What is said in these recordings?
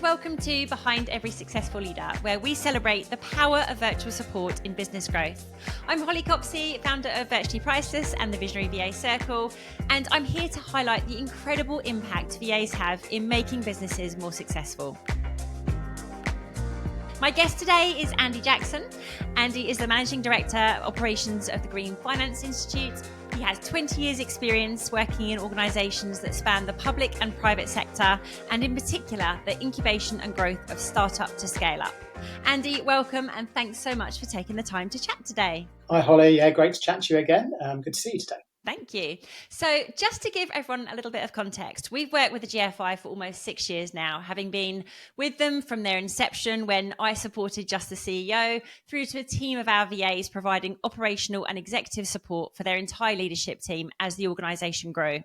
welcome to Behind Every Successful Leader, where we celebrate the power of virtual support in business growth. I'm Holly Copsey, founder of Virtually Priceless and the Visionary VA Circle, and I'm here to highlight the incredible impact VAs have in making businesses more successful. My guest today is Andy Jackson. Andy is the Managing Director of Operations of the Green Finance Institute. He has 20 years experience working in organisations that span the public and private sector, and in particular, the incubation and growth of startup to scale up. Andy, welcome, and thanks so much for taking the time to chat today. Hi, Holly. Yeah, great to chat to you again. Good to see you today. Thank you. So just to give everyone a little bit of context, we've worked with the GFI for almost 6 years now, having been with them from their inception when I supported just the CEO through to a team of our VAs providing operational and executive support for their entire leadership team as the organisation grew.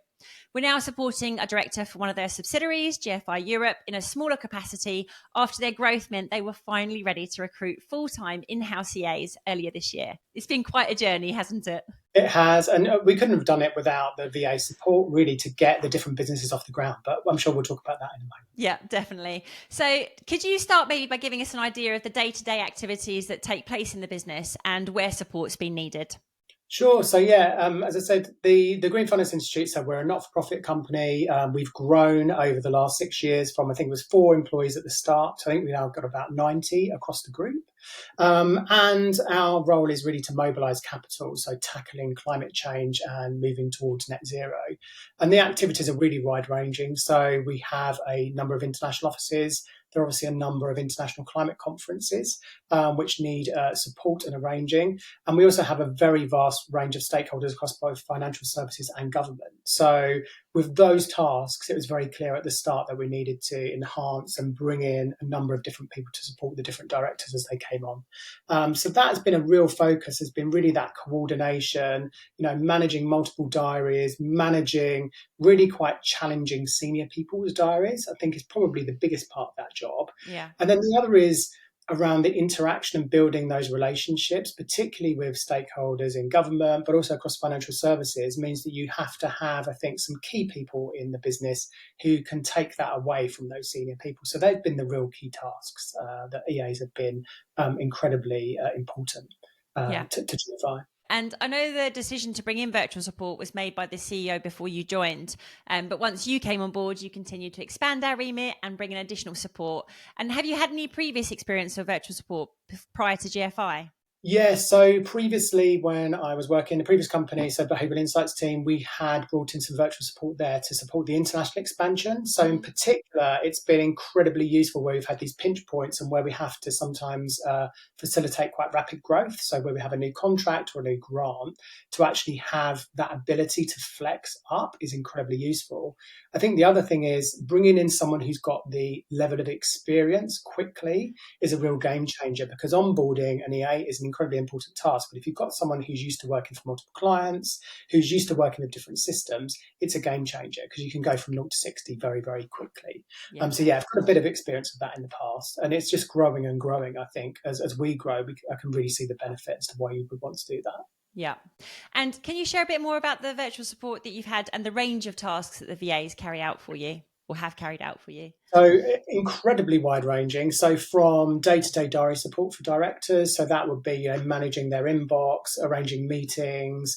We're now supporting a director for one of their subsidiaries, GFI Europe, in a smaller capacity after their growth meant they were finally ready to recruit full-time in-house EAs earlier this year. It's been quite a journey, hasn't it? It has, and we couldn't have done it without the VA support, really, to get the different businesses off the ground. But I'm sure we'll talk about that in a moment. Yeah, definitely. So could you start maybe by giving us an idea of the day-to-day activities that take place in the business and where support's been needed? Sure. So, as I said, the Green Finance Institute, so we're a not-for-profit company. We've grown over the last 6 years from, I think it was 4 employees at the start. I think we've now got about 90 across the group. And our role is really to mobilise capital, so tackling climate change and moving towards net zero. And the activities are really wide-ranging. So we have a number of international offices. There are obviously a number of international climate conferences which need support and arranging. And we also have a very vast range of stakeholders across both financial services and government. So with those tasks, it was very clear at the start that we needed to enhance and bring in a number of different people to support the different directors as they came on. So that has been a real focus, has been really that coordination, managing multiple diaries, managing really quite challenging senior people's diaries, I think is probably the biggest part of that job. Yeah. And then the other is around the interaction and building those relationships, particularly with stakeholders in government, but also across financial services, means that you have to have, I think, some key people in the business who can take that away from those senior people. So they've been the real key tasks that EAs have been incredibly important to GFI. And I know the decision to bring in virtual support was made by the CEO before you joined. But once you came on board, you continued to expand our remit and bring in additional support. And have you had any previous experience of virtual support prior to GFI? Yeah, so previously when I was working in the previous company, so Behavioural Insights team, we had brought in some virtual support there to support the international expansion. So in particular, it's been incredibly useful where we've had these pinch points and where we have to sometimes facilitate quite rapid growth. So where we have a new contract or a new grant, to actually have that ability to flex up is incredibly useful. I think the other thing is bringing in someone who's got the level of experience quickly is a real game changer, because onboarding an EA is an incredibly important task. But if you've got someone who's used to working for multiple clients, who's used to working with different systems, it's a game changer because you can go from 0 to 60 very, very quickly. Yeah. I've got a bit of experience of that in the past, and it's just growing and growing. I think as we grow, I can really see the benefits to why you would want to do that. Yeah. And can you share a bit more about the virtual support that you've had and the range of tasks that the VAs carry out for you or have carried out for you? So incredibly wide-ranging. So from day-to-day diary support for directors, so that would be managing their inbox, arranging meetings,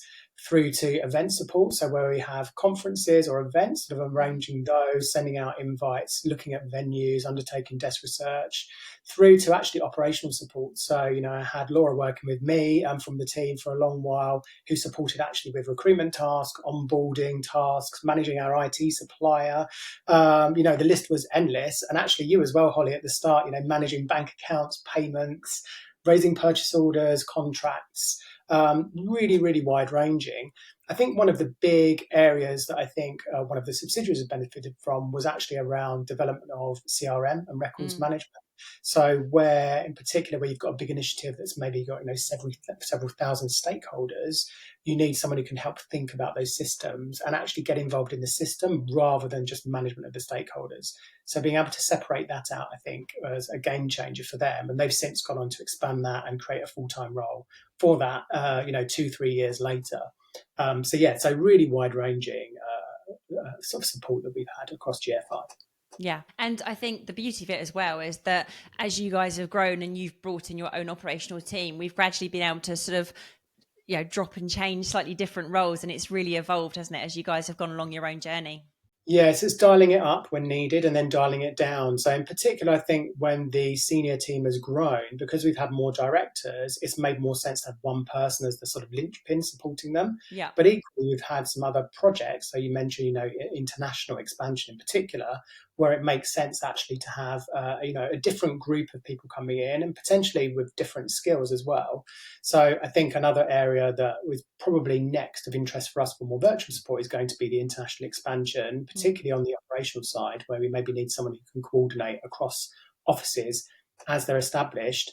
through to event support. So where we have conferences or events, sort of arranging those, sending out invites, looking at venues, undertaking desk research, through to actually operational support. So, I had Laura working with me from the team for a long while, who supported actually with recruitment tasks, onboarding tasks, managing our IT supplier. The list was endless. And actually you as well, Holly, at the start, managing bank accounts, payments, raising purchase orders, contracts, really, really wide ranging. I think one of the big areas that I think one of the subsidiaries have benefited from was actually around development of CRM and records management. So where in particular, where you've got a big initiative that's maybe got several thousand stakeholders, you need someone who can help think about those systems and actually get involved in the system rather than just management of the stakeholders. So being able to separate that out, I think, was a game changer for them. And they've since gone on to expand that and create a full-time role for that, 2-3 years later. So really wide-ranging sort of support that we've had across GFI. Yeah. And I think the beauty of it as well is that as you guys have grown and you've brought in your own operational team, we've gradually been able to sort of, drop and change slightly different roles. And it's really evolved, hasn't it, as you guys have gone along your own journey? Yes, it's dialing it up when needed and then dialing it down. So, in particular, I think when the senior team has grown, because we've had more directors, it's made more sense to have one person as the sort of linchpin supporting them. Yeah. But equally, we've had some other projects. So, you mentioned, international expansion in particular, where it makes sense actually to have, a different group of people coming in and potentially with different skills as well. So, I think another area that was probably next of interest for us for more virtual support is going to be the international expansion, Mm. particularly on the operational side, where we maybe need someone who can coordinate across offices as they're established.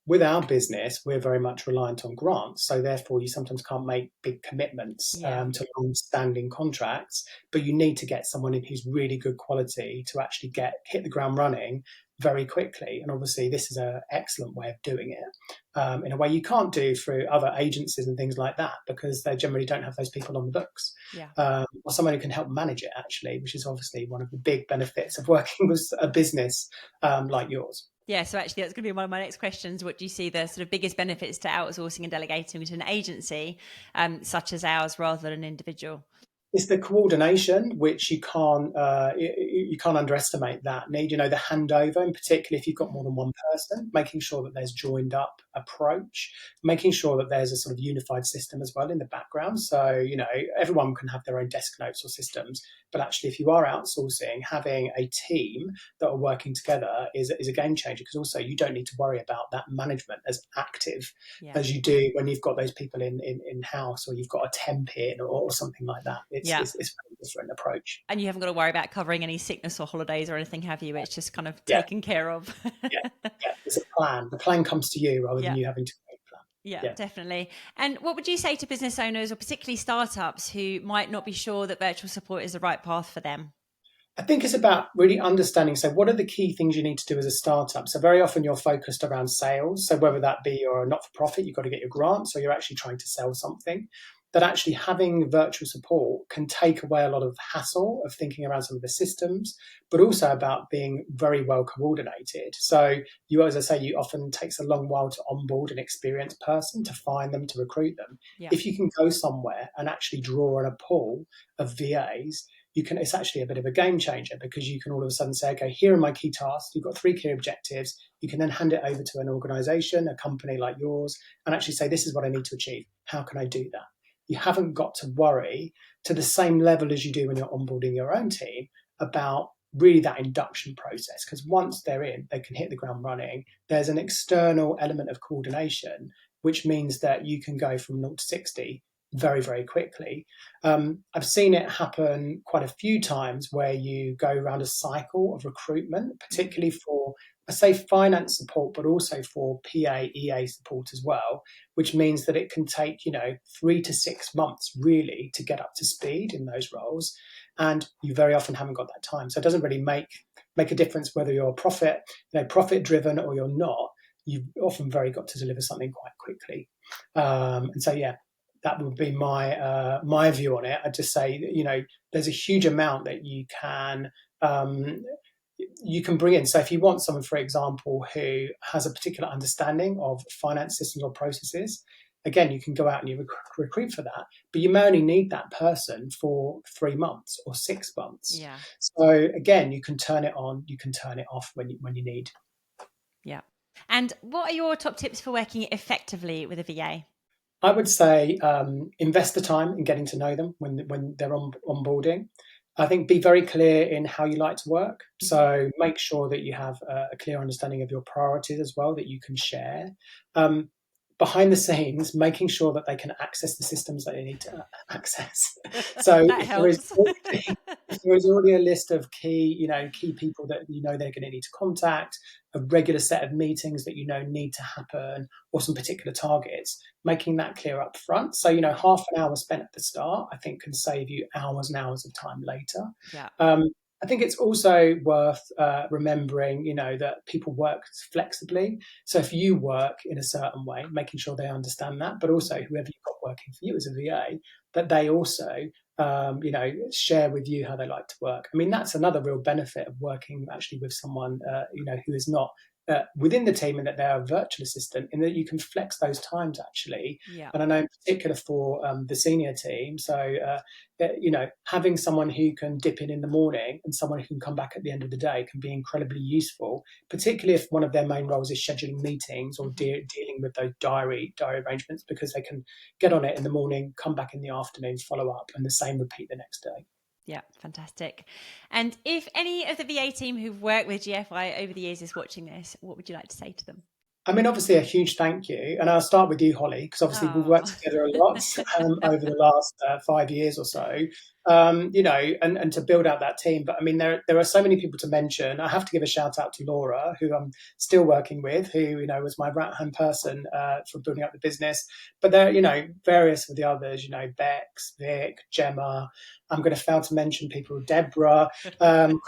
With our business, we're very much reliant on grants. So, therefore, you sometimes can't make big commitments Yeah. to long standing contracts, but you need to get someone in who's really good quality to actually hit the ground running very quickly. And obviously, this is an excellent way of doing it in a way you can't do through other agencies and things like that because they generally don't have those people on the books. Yeah. Or someone who can help manage it, actually, which is obviously one of the big benefits of working with a business like yours. Yeah, so actually that's going to be one of my next questions. What do you see the sort of biggest benefits to outsourcing and delegating to an agency such as ours rather than an individual? It's the coordination, which you can't underestimate that need. The handover, in particular, if you've got more than one person, making sure that there's joined up approach, making sure that there's a sort of unified system as well in the background. So everyone can have their own desk notes or systems, but actually, if you are outsourcing, having a team that are working together is a game changer because also you don't need to worry about that management as active Yeah. as you do when you've got those people in house or you've got a temp in or something like that. Yeah. It's a very different approach. And you haven't got to worry about covering any sickness or holidays or anything, have you? It's just kind of Yeah, taken care of. yeah, yeah. There's a plan. The plan comes to you rather than Yeah. you having to make a plan. Yeah, Yeah. definitely. And what would you say to business owners or particularly startups who might not be sure that virtual support is the right path for them? I think it's about really understanding. So, what are the key things you need to do as a startup? So, very often you're focused around sales. So, whether that be you're a not for profit, you've got to get your grants, or you're actually trying to sell something. That actually having virtual support can take away a lot of hassle of thinking around some of the systems, but also about being very well coordinated. So, as I say, you often takes a long while to onboard an experienced person, to find them, to recruit them. Yeah. If you can go somewhere and actually draw on a pool of VAs, it's actually a bit of a game changer because you can all of a sudden say, okay, here are my key tasks. You've got 3 key objectives. You can then hand it over to an organization, a company like yours, and actually say, this is what I need to achieve. How can I do that? You haven't got to worry to the same level as you do when you're onboarding your own team about really that induction process. Because once they're in, they can hit the ground running. There's an external element of coordination, which means that you can go from 0 to 60 very, very quickly. I've seen it happen quite a few times where you go around a cycle of recruitment, particularly for, I say, finance support, but also for PA, EA support as well, which means that it can take, 3 to 6 months really to get up to speed in those roles. And you very often haven't got that time. So it doesn't really make a difference whether you're profit driven or you're not. You've often very got to deliver something quite quickly. And so, yeah, that would be my view on it. I'd just say, there's a huge amount that you can bring in. So if you want someone, for example, who has a particular understanding of finance systems or processes, again, you can go out and you recruit for that, but you may only need that person for 3 months or 6 months. Yeah. So again, you can turn it on, you can turn it off when you need. Yeah. And what are your top tips for working effectively with a VA? I would say invest the time in getting to know them when they're onboarding. I think be very clear in how you like to work. So make sure that you have a clear understanding of your priorities as well that you can share. Behind the scenes, making sure that they can access the systems that they need to access. So That helps. if there is already a list of key people that they're going to need to contact, a regular set of meetings that need to happen, or some particular targets, making that clear up front. So half an hour spent at the start, I think, can save you hours and hours of time later. Yeah. I think it's also worth remembering, that people work flexibly. So if you work in a certain way, making sure they understand that, but also whoever you've got working for you as a VA, that they also share with you how they like to work. I mean, that's another real benefit of working actually with someone, who is not within the team and that they're a virtual assistant, in that you can flex those times actually. Yeah. And I know in particular for the senior team, so having someone who can dip in the morning and someone who can come back at the end of the day can be incredibly useful, particularly if one of their main roles is scheduling meetings or dealing with those diary arrangements, because they can get on it in the morning, come back in the afternoon, follow up, and the same repeat the next day. Yeah, fantastic. And if any of the VA team who've worked with GFI over the years is watching this, what would you like to say to them? I mean, obviously, a huge thank you. And I'll start with you, Holly, because obviously we've worked together a lot over the last 5 years or so, and to build out that team. But I mean, there are so many people to mention. I have to give a shout out to Laura, who I'm still working with, who, was my right-hand person for building up the business. But there, various of the others, Bex, Vic, Gemma. I'm going to fail to mention people, Deborah, so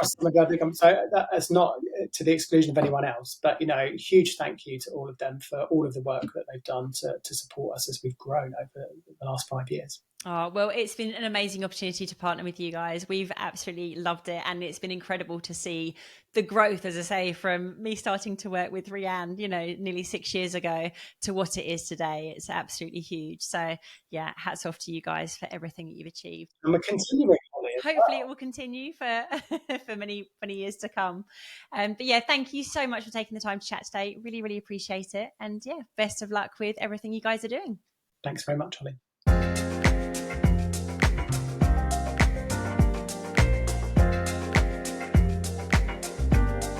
that's not to the exclusion of anyone else, but, huge thank you to all of them for all of the work that they've done to support us as we've grown over the last 5 years. Oh, well, it's been an amazing opportunity to partner with you guys. We've absolutely loved it. And it's been incredible to see the growth, as I say, from me starting to work with Rianne, nearly 6 years ago to what it is today. It's absolutely huge. So yeah, hats off to you guys for everything that you've achieved. And we're continuing, Holly. Hopefully it will continue for for many years to come. But yeah, thank you so much for taking the time to chat today. Really, really appreciate it. And yeah, best of luck with everything you guys are doing. Thanks very much, Holly.